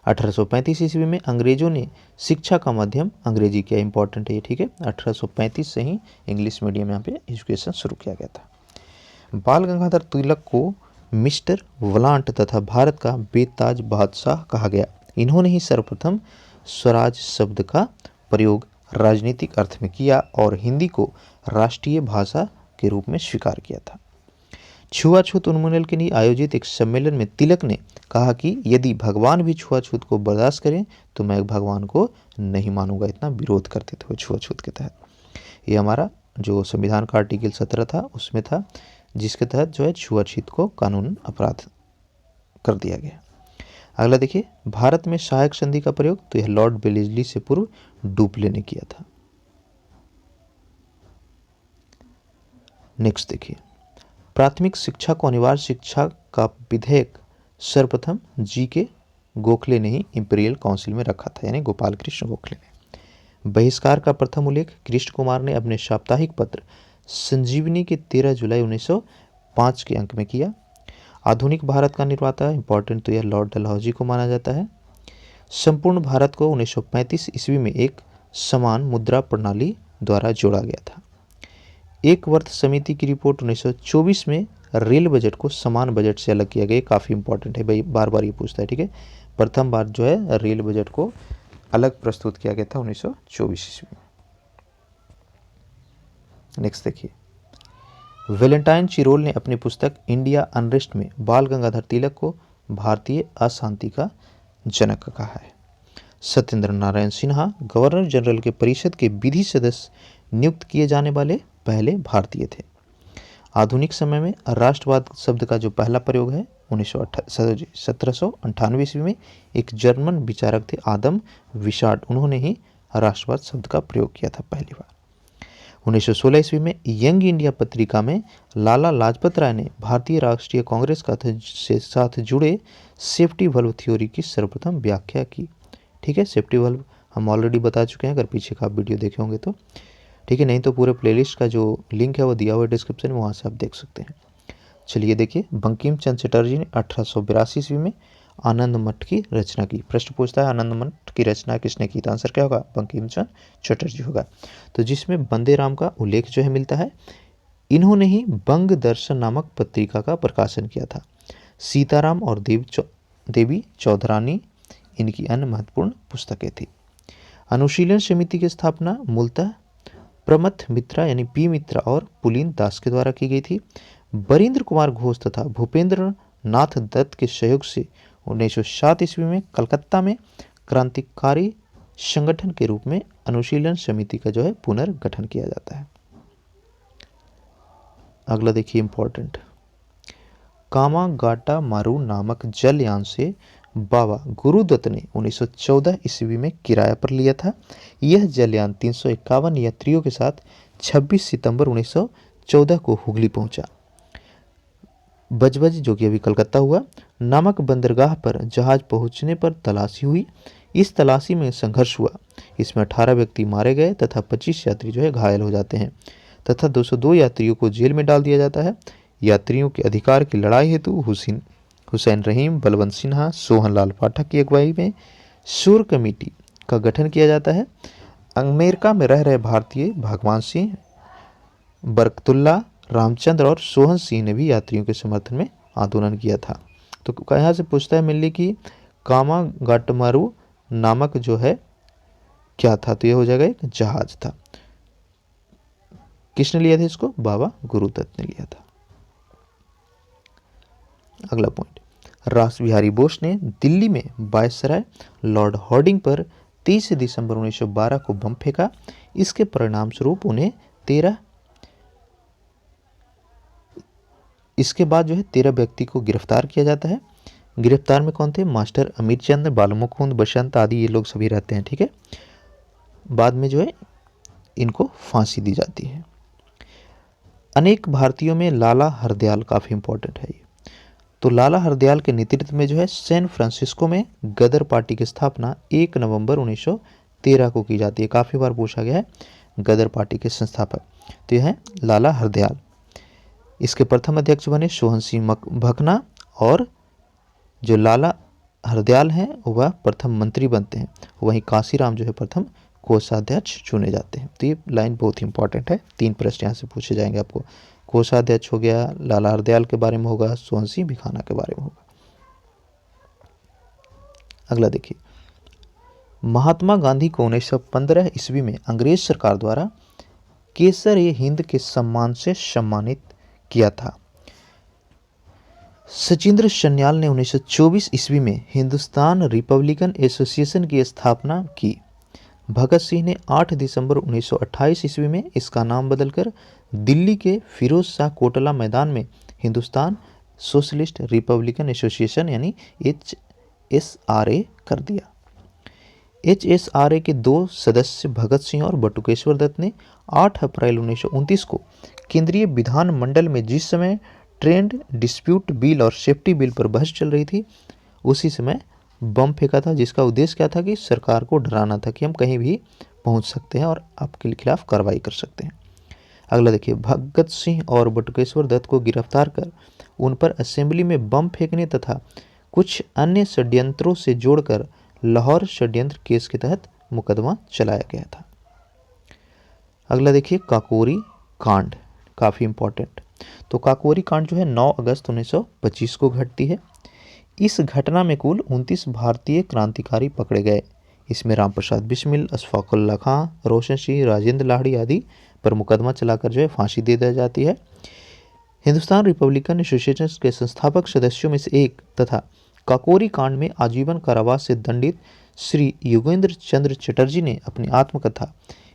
1835 ईस्वी में अंग्रेजों ने शिक्षा का माध्यम अंग्रेजी किया, इंपॉर्टेंट है ये, ठीक है। 1835 से ही इंग्लिश मीडियम यहाँ पे एजुकेशन शुरू किया गया था। बाल गंगाधर तिलक को मिस्टर वलांट तथा भारत का बेताज बादशाह कहा गया। इन्होंने ही सर्वप्रथम स्वराज शब्द का प्रयोग राजनीतिक अर्थ में किया और हिंदी को राष्ट्रीय भाषा के रूप में स्वीकार किया था। छुआछूत उन्मूलन के लिए आयोजित एक सम्मेलन में तिलक ने कहा कि यदि भगवान भी छुआछूत को बर्दाश्त करें तो मैं भगवान को नहीं मानूंगा। इतना विरोध करते थे छुआछूत के तहत। ये हमारा जो संविधान का आर्टिकल 17 था उसमें था, जिसके तहत जो है छुआछूत को कानून अपराध कर दिया गया। अगला देखिए, भारत में सहायक संधि का प्रयोग तो यह लॉर्ड वेलेस्ली से पूर्व डुप्ले ने किया था। नेक्स्ट देखिए, प्राथमिक शिक्षा को अनिवार्य शिक्षा का विधेयक सर्वप्रथम जी के गोखले ने ही इंपीरियल काउंसिल में रखा था, यानी गोपाल कृष्ण गोखले ने। बहिष्कार का प्रथम उल्लेख कृष्ण कुमार ने अपने साप्ताहिक पत्र संजीवनी के 13 जुलाई 1905 के अंक में किया। आधुनिक भारत का निर्माता इंपॉर्टेंट तो यह लॉर्ड डलहौजी को माना जाता है। संपूर्ण भारत को 1935 ईस्वी में एक समान मुद्रा प्रणाली द्वारा जोड़ा गया था। एक वर्ष समिति की रिपोर्ट 1924 में रेल बजट को समान बजट से अलग किया गया। काफ़ी इंपॉर्टेंट है भाई, बार बार ये पूछता है, ठीक है। प्रथम बार जो है रेल बजट को अलग प्रस्तुत किया गया था 1924 ईस्वी में। नेक्स्ट देखिए, वैलेंटाइन चिरोल ने अपनी पुस्तक इंडिया अनरेस्ट में बाल गंगाधर तिलक को भारतीय अशांति का जनक कहा है। सत्येंद्र नारायण सिन्हा गवर्नर जनरल के परिषद के विधि सदस्य नियुक्त किए जाने वाले पहले भारतीय थे। आधुनिक समय में राष्ट्रवाद शब्द का जो पहला प्रयोग है 1798 ईस्वी में एक जर्मन विचारक थे आदम विशार्ड, उन्होंने ही राष्ट्रवाद शब्द का प्रयोग किया था पहली बार। 1916 ईस्वी में यंग इंडिया पत्रिका में लाला लाजपत राय ने भारतीय राष्ट्रीय कांग्रेस का से साथ जुड़े सेफ्टी वल्व थ्योरी की सर्वप्रथम व्याख्या की। ठीक है, सेफ्टी वल्व हम ऑलरेडी बता चुके हैं, अगर पीछे का आप वीडियो देखे होंगे तो, ठीक है। नहीं तो पूरे प्लेलिस्ट का जो लिंक है वो दिया हुआ है डिस्क्रिप्शन में, वहाँ से आप देख सकते हैं। चलिए देखिए, बंकिम चंद्र चटर्जी ने 1882 ईस्वी में आनंद मठ की रचना की। प्रश्न पूछता है आनंद मठ की रचना किसने की, तो आंसर क्या होगा, बंकिम चंद्र चटर्जी होगा। तो जिसमें वंदे राम का उल्लेख जो है मिलता है, इन्होंने ही बंग दर्शन नामक पत्रिका का प्रकाशन किया था। सीताराम और देवी चौधरानी इनकी अन्य महत्वपूर्ण पुस्तकें थी। अनुशीलन समिति की स्थापना मूलतः प्रमथ मित्रा यानी पी मित्रा और पुलिन दास के द्वारा की गई थी। बरिंद्र कुमार घोष तथा भूपेंद्र नाथ दत्त के सहयोग से 1907 ईस्वी में कलकत्ता में क्रांतिकारी संगठन के रूप में अनुशीलन समिति का जो है पुनर्गठन किया जाता है। अगला देखिए इंपॉर्टेंट, कामागाटा मारू नामक जलयान से बाबा गुरुदत्त ने 1914 ईस्वी में किराया पर लिया था। यह जलयान 351 यात्रियों के साथ 26 सितंबर 1914 को हुगली पहुंचा। बजबज जो कि अभी कलकत्ता हुआ नामक बंदरगाह पर जहाज पहुंचने पर तलाशी हुई। इस तलाशी में संघर्ष हुआ। इसमें 18 व्यक्ति मारे गए तथा 25 यात्री जो है घायल हो जाते हैं तथा 202 यात्रियों को जेल में डाल दिया जाता है। यात्रियों के अधिकार की लड़ाई हेतु हुसैन रहीम, बलवंत सिन्हा, सोहन लाल पाठक की अगुवाई में शूर कमेटी का गठन किया जाता है। अमेरिका में रह रहे भारतीय भगवान सिंह, बरकतुल्ला, रामचंद्र और सोहन सिंह ने भी यात्रियों के समर्थन में आंदोलन किया था। तो यहाँ से पूछता है मिलने की कामागाटमारू नामक जो है क्या था, तो ये हो जाएगा एक जहाज था। किसने लिया था इसको, बाबा गुरुदत्त ने लिया था। अगला पॉइंट, रास बिहारी बोस ने दिल्ली में वायसराय लॉर्ड हॉर्डिंग पर 23 दिसंबर 1912 को बम फेंका। इसके परिणाम स्वरूप उन्हें 13 इसके बाद जो है 13 व्यक्ति को गिरफ्तार किया जाता है। गिरफ्तार में कौन थे? मास्टर अमीर चंद, बालमुकुंद, बसंत आदि ये लोग सभी रहते हैं, ठीक है। बाद में जो है इनको फांसी दी जाती है। अनेक भारतीयों में लाला हरदयाल काफ़ी इंपॉर्टेंट है ये। तो लाला हरदयाल के नेतृत्व में जो है सैन फ्रांसिस्को में गदर पार्टी की स्थापना 1 नवंबर 1913 को की जाती है। काफ़ी बार पूछा गया है गदर पार्टी के संस्थापक, तो यह है लाला हरदयाल। इसके प्रथम अध्यक्ष बने सोहन सिंह भकना, और जो लाला हरदयाल हैं वह प्रथम मंत्री बनते हैं। वहीं कांसीराम जो है प्रथम कोषाध्यक्ष चुने जाते हैं। तो ये लाइन बहुत ही इंपॉर्टेंट है, 3 प्रश्न यहाँ से पूछे जाएंगे आपको। कोषाध्यक्ष हो गया, लाला हरदयाल के बारे में होगा, सोहन सिंह भिखाना के बारे में होगा। अगला देखिए, महात्मा गांधी को 1915 ईस्वी में अंग्रेज सरकार द्वारा केसर-ए-हिंद के सम्मान से सम्मानित किया था। सचिंद्र सन्याल ने 1924 ईस्वी में हिंदुस्तान रिपब्लिकन एसोसिएशन की स्थापना की। भगत सिंह ने 8 दिसंबर 1928 ईस्वी में इसका नाम बदलकर दिल्ली के फिरोज शाह कोटला मैदान में हिंदुस्तान सोशलिस्ट रिपब्लिकन एसोसिएशन यानी HSRA कर दिया। HSRA के 2 सदस्य भगत सिंह और बटुकेश्वर दत्त ने 8 अप्रैल 1929 को केंद्रीय विधानमंडल में जिस समय ट्रेड डिस्प्यूट बिल और सेफ्टी बिल पर बहस चल रही थी, उसी समय बम फेंका था, जिसका उद्देश्य क्या था कि सरकार को डराना था कि हम कहीं भी पहुंच सकते हैं और आपके खिलाफ कार्रवाई कर सकते हैं। अगला देखिए, भगत सिंह और बटुकेश्वर दत्त को गिरफ्तार कर उन पर असेंबली में बम फेंकने तथा कुछ अन्य षड्यंत्रों से जोड़कर लाहौर षड्यंत्र केस के तहत मुकदमा चलाया गया था। अगला देखिए, काकोरी कांड, काफ़ी इंपॉर्टेंट। तो काकोरी कांड जो है 9 अगस्त 1925 को घटती है। इस घटना में कुल 29 भारतीय क्रांतिकारी पकड़े गए। इसमें रामप्रसाद बिस्मिल, अशफाक उल्लाह खां, रोशन सिंह, राजेंद्र लाहिड़ी आदि पर मुकदमा चलाकर जो है फांसी दे दी जाती है। हिंदुस्तान रिपब्लिकन एसोसिएशन के संस्थापक सदस्यों में से एक तथा काकोरी कांड में आजीवन कारावास से दंडित श्री योगेंद्र चंद्र चटर्जी ने अपनी आत्मकथा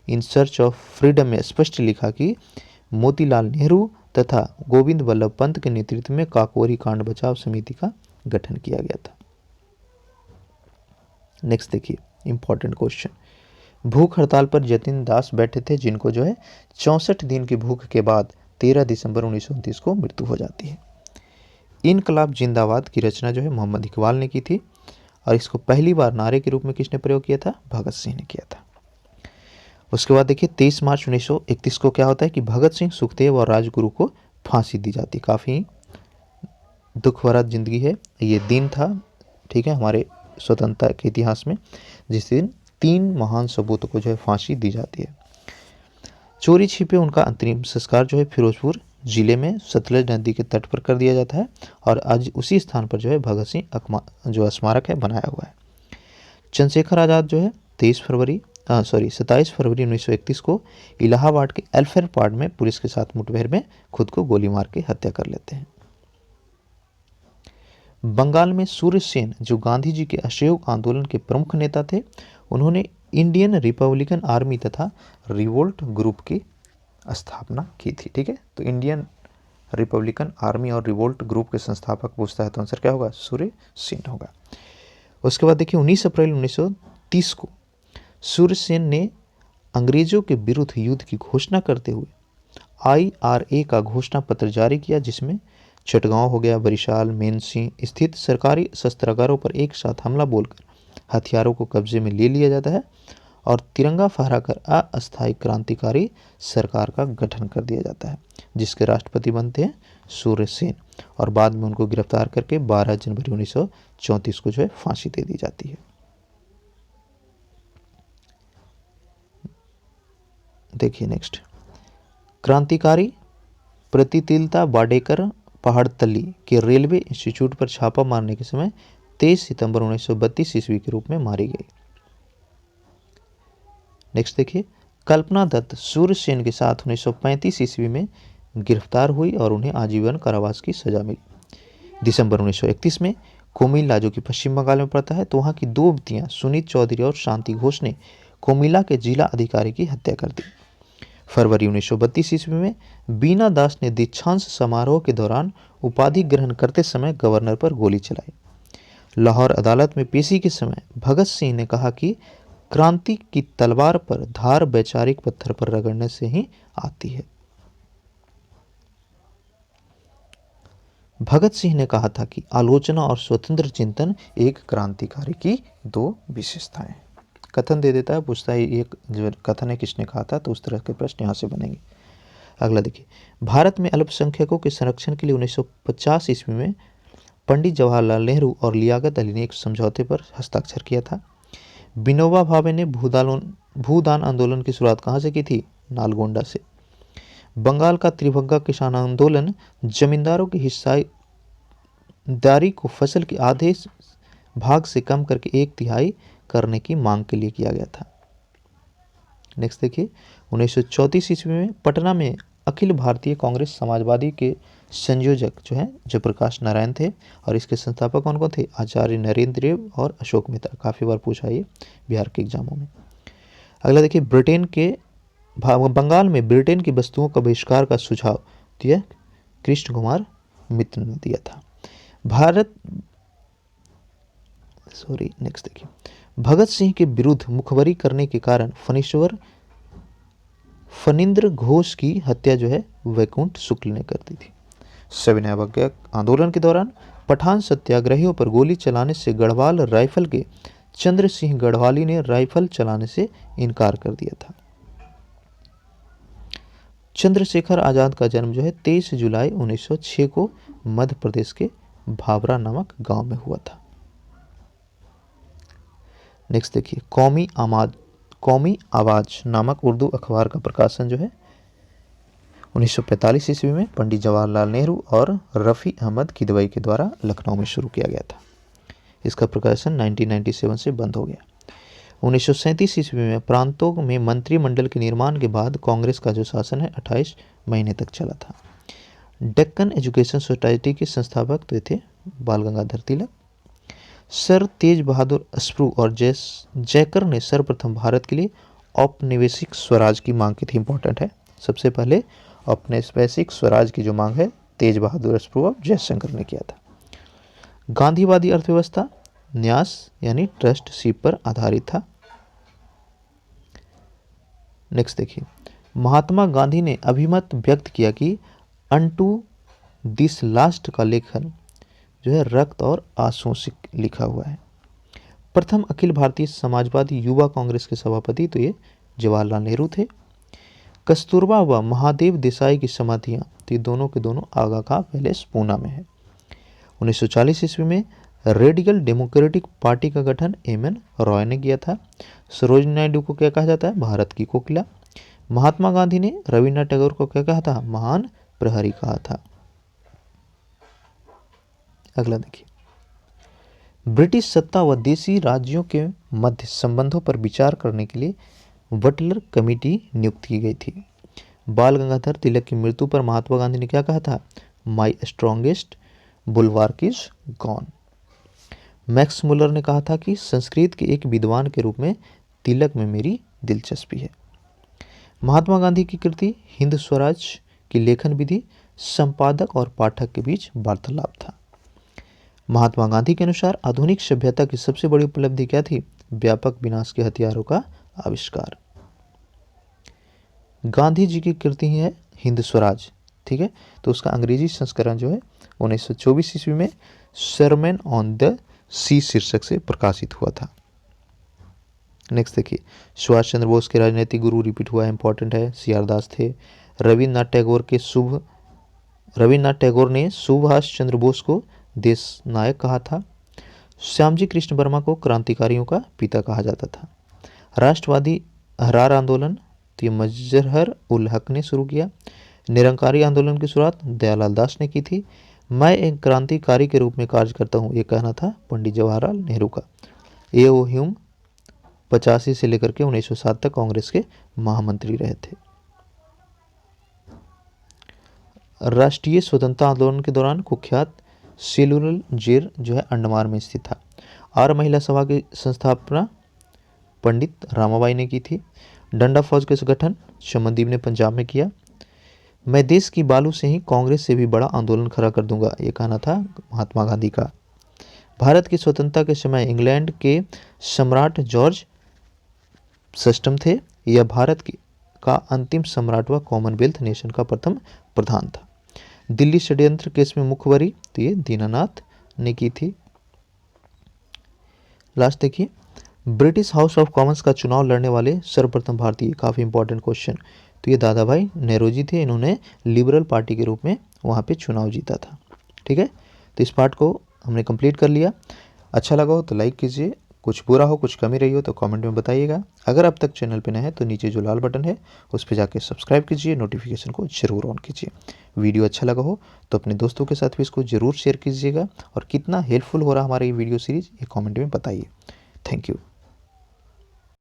इन सर्च ऑफ फ्रीडम में स्पष्ट लिखा कि मोतीलाल नेहरू तथा गोविंद वल्लभ पंत के नेतृत्व में काकोरी कांड बचाव समिति का गठन किया गया था। नेक्स्ट देखिए, इंपॉर्टेंट क्वेश्चन। भूख हड़ताल पर जतिन दास बैठे थे, जिनको जो है 64 दिन की भूख के बाद 13 दिसंबर 1929 को मृत्यु हो जाती है। इनकलाब जिंदाबाद की रचना जो है मोहम्मद इकबाल ने की थी, और इसको पहली बार नारे के रूप में किसने प्रयोग किया था? भगत सिंह ने किया था। उसके बाद देखिए 23 मार्च 1931 को क्या होता है कि भगत सिंह, सुखदेव और राजगुरु को फांसी दी जाती। काफ़ी दुख भरा जिंदगी है ये दिन था, ठीक है, हमारे स्वतंत्रता के इतिहास में, जिस दिन 3 महान सपूतों को जो है फांसी दी जाती है। चोरी छिपे उनका अंतिम संस्कार जो है फिरोजपुर जिले में सतलज नदी के तट पर कर दिया जाता है, और आज उसी स्थान पर जो है भगत सिंह जो स्मारक है बनाया हुआ है। चंद्रशेखर आज़ाद जो है 27 फरवरी 1931 को इलाहाबाद के एल्फेर पार्ड में पुलिस के साथ मुठभेड़ में खुद को गोली मार के हत्या कर लेते हैं। बंगाल में सूर्य सेन जो गांधी जी के असहयोग आंदोलन के प्रमुख नेता थे, उन्होंने इंडियन रिपब्लिकन आर्मी तथा रिवोल्ट ग्रुप की स्थापना की थी, ठीक है। तो इंडियन रिपब्लिकन आर्मी और रिवोल्ट ग्रुप के संस्थापक पूछता है तो आंसर क्या होगा? सूर्य सेन होगा। उसके बाद देखिए 19 अप्रैल 1930 को सूर्य सेन ने अंग्रेजों के विरुद्ध युद्ध की घोषणा करते हुए IRA का घोषणा पत्र जारी किया, जिसमें चटगांव हो गया, बरिशाल, मेनसी स्थित सरकारी शस्त्रागारों पर एक साथ हमला बोलकर हथियारों को कब्जे में ले लिया जाता है और तिरंगा फहराकर अस्थायी क्रांतिकारी सरकार का गठन कर दिया जाता है, जिसके राष्ट्रपति बनते हैं सूर्य सेन, और बाद में उनको गिरफ्तार करके 12 जनवरी 1934 को जो है फांसी दे दी जाती है। देखिए नेक्स्ट, क्रांतिकारी प्रतितिलता वाडेकर पहाड़तली के रेलवे इंस्टीट्यूट पर छापा मारने के समय 23 सितंबर 1932 ईस्वी के रूप में मारी गई। नेक्स्ट देखिए, कल्पना दत्त सूर्य सेन के साथ 1935 ईस्वी में गिरफ्तार हुई और उन्हें आजीवन कारावास की सजा मिली। दिसंबर 1931 में कोमिला जो कि पश्चिम बंगाल में पड़ता है, तो वहाँ की 2 बेटियां सुनीत चौधरी और शांति घोष ने कोमिला के जिला अधिकारी की हत्या कर दी। फरवरी 1932 ईस्वी में बीना दास ने दीक्षांत समारोह के दौरान उपाधि ग्रहण करते समय गवर्नर पर गोली चलाई। लाहौर अदालत में पेशी के समय भगत सिंह ने कहा कि क्रांति की तलवार पर धार वैचारिक पत्थर पर रगड़ने से ही आती है। भगत सिंह ने कहा था कि आलोचना और स्वतंत्र चिंतन एक क्रांतिकारी की दो विशेषताएं। कथन दे देता है, पूछता है ये जो कथन है किसने कहा था, तो उस तरह के प्रश्न यहाँ से बनेंगे। अगला देखिए, भारत में अल्पसंख्यकों के संरक्षण के लिए 1950 ईस्वी में पंडित जवाहरलाल नेहरू और लियाकत अली ने एक समझौते पर हस्ताक्षर किया था। विनोबा भावे ने भूदान आंदोलन की शुरुआत कहाँ से की थी? नालगोंडा से। बंगाल का त्रिभंगा किसान आंदोलन जमींदारों की हिस्सेदारी को फसल के आधे भाग से कम करके 1/3 करने की मांग के लिए किया गया था। नेक्स्ट देखिए, 1934 ईस्वी में पटना में अखिल भारतीय कांग्रेस समाजवादी के संयोजक जो हैं जयप्रकाश नारायण थे, और इसके संस्थापक कौन कौन थे? आचार्य नरेंद्र देव और अशोक मेहता। काफ़ी बार पूछा ये बिहार के एग्जामों में। अगला देखिए, बंगाल में ब्रिटेन की वस्तुओं का बहिष्कार का सुझाव दिया कृष्ण कुमार मित्र ने दिया था। नेक्स्ट देखिए, भगत सिंह के विरुद्ध मुखबरी करने के कारण फणींद्र घोष की हत्या जो है वैकुंठ शुक्ल ने कर दी थी। सविनय अवज्ञा आंदोलन के दौरान पठान सत्याग्रहियों पर गोली चलाने से गढ़वाल राइफल के चंद्र सिंह गढ़वाली ने राइफल चलाने से इनकार कर दिया था। चंद्रशेखर आजाद का जन्म जो है 23 जुलाई 1906 को मध्य प्रदेश के भावरा नामक गांव में हुआ था। नेक्स्ट देखिए, कौमी आवाज नामक उर्दू अखबार का प्रकाशन जो है 1945 ईस्वी में पंडित जवाहरलाल नेहरू और रफ़ी अहमद किदवई के द्वारा लखनऊ में शुरू किया गया था। इसका प्रकाशन 1997 से बंद हो गया। 1937 ईस्वी में प्रांतों में मंत्रिमंडल के निर्माण के बाद कांग्रेस का जो शासन है 28 महीने तक चला था। डेक्कन एजुकेशन सोसाइटी के संस्थापक तो थे बाल गंगाधर तिलक। सर तेज बहादुर स्प्रू और जयकर ने सर्वप्रथम भारत के लिए औपनिवेशिक स्वराज की मांग की थी। इंपॉर्टेंट है, सबसे पहले औपनिवेशिक स्वराज की जो मांग है तेज बहादुर स्प्रू और जयशंकर ने किया था। गांधीवादी अर्थव्यवस्था न्यास यानी ट्रस्टशिप पर आधारित था। नेक्स्ट देखिए, महात्मा गांधी ने अभिमत व्यक्त किया कि अनटू दिस लास्ट का लेखन जो है रक्त और आंसुओं से लिखा हुआ है। प्रथम अखिल भारतीय समाजवादी युवा कांग्रेस के सभापति तो ये जवाहरलाल नेहरू थे। कस्तूरबा व महादेव देसाई की समाधियां तो ये दोनों के दोनों आगा का पैलेस पूना में है। 1940 ईस्वी में रेडिकल डेमोक्रेटिक पार्टी का गठन एम.एन. रॉय ने किया था। सरोजिनी नायडू को क्या कहा जाता है? भारत की कोकिला। महात्मा गांधी ने रविन्द्रनाथ टैगोर को क्या कहा था? महान प्रहरी कहा था। अगला देखिए, ब्रिटिश सत्ता व देशी राज्यों के मध्य संबंधों पर विचार करने के लिए बटलर कमेटी नियुक्त की गई थी। बाल गंगाधर तिलक की मृत्यु पर महात्मा गांधी ने क्या कहा था? My strongest bulwark is gone. Max Muller ने कहा था कि संस्कृत के एक विद्वान के रूप में तिलक में मेरी दिलचस्पी है। महात्मा गांधी की कृति हिंद स्वराज की लेखन विधि संपादक और पाठक के बीच वार्तालाप था। महात्मा गांधी के अनुसार आधुनिक सभ्यता की सबसे बड़ी उपलब्धि क्या थी? व्यापक विनाश के हथियारों का आविष्कार। गांधी जी की कृति है हिंद स्वराज, ठीक है, तो उसका अंग्रेजी संस्करण जो है 1924 ईस्वी में सरमन ऑन द सी शीर्षक से प्रकाशित हुआ था। नेक्स्ट देखिए, सुभाष चंद्र बोस के राजनीतिक गुरु रिपीट हुआ है, इंपॉर्टेंट है, सी.आर. दास थे। रविन्द्रनाथ टैगोर ने सुभाष चंद्र बोस को देश नायक कहा था। श्यामजी कृष्ण वर्मा को क्रांतिकारियों का पिता कहा जाता था। राष्ट्रवादी अहरार आंदोलन तो ये मजहर उल हक ने शुरू किया। निरंकारी आंदोलन की शुरुआत दयालाल दास ने की थी। मैं एक क्रांतिकारी के रूप में कार्य करता हूँ, ये कहना था पंडित जवाहरलाल नेहरू का। ए.ओ. ह्यूम 85 से लेकर के 1907 तक कांग्रेस के महामंत्री रहे थे। राष्ट्रीय स्वतंत्रता आंदोलन के दौरान कुख्यात सेलुलर जेल जो है अंडमान में स्थित था। आर्य महिला सभा की संस्थापना पंडित रामाबाई ने की थी। डंडा फौज का गठन चमनदीप ने पंजाब में किया। मैं देश की बालू से ही कांग्रेस से भी बड़ा आंदोलन खड़ा कर दूंगा, ये कहना था महात्मा गांधी का। भारत की स्वतंत्रता के समय इंग्लैंड के सम्राट जॉर्ज सिस्टम थे। यह भारत का अंतिम सम्राट व कॉमनवेल्थ नेशन का प्रथम प्रधान था। दिल्ली षड्यंत्र केस में मुखबरी तो ये दीनानाथ ने की थी। लास्ट देखिए, ब्रिटिश हाउस ऑफ कॉमन्स का चुनाव लड़ने वाले सर्वप्रथम भारतीय, काफ़ी इंपॉर्टेंट क्वेश्चन, तो ये दादा भाई नेहरू थे। इन्होंने लिबरल पार्टी के रूप में वहाँ पे चुनाव जीता था। ठीक है, तो इस पार्ट को हमने कंप्लीट कर लिया। अच्छा लगा हो तो लाइक कीजिए, कुछ बुरा हो कुछ कमी रही हो तो कमेंट में बताइएगा। अगर अब तक चैनल पे नए हैं तो नीचे जो लाल बटन है उस पर जाके सब्सक्राइब कीजिए, नोटिफिकेशन को जरूर ऑन कीजिए। वीडियो अच्छा लगा हो तो अपने दोस्तों के साथ भी इसको ज़रूर शेयर कीजिएगा, और कितना हेल्पफुल हो रहा हमारा ये वीडियो सीरीज़ ये कॉमेंट में बताइए। Thank you.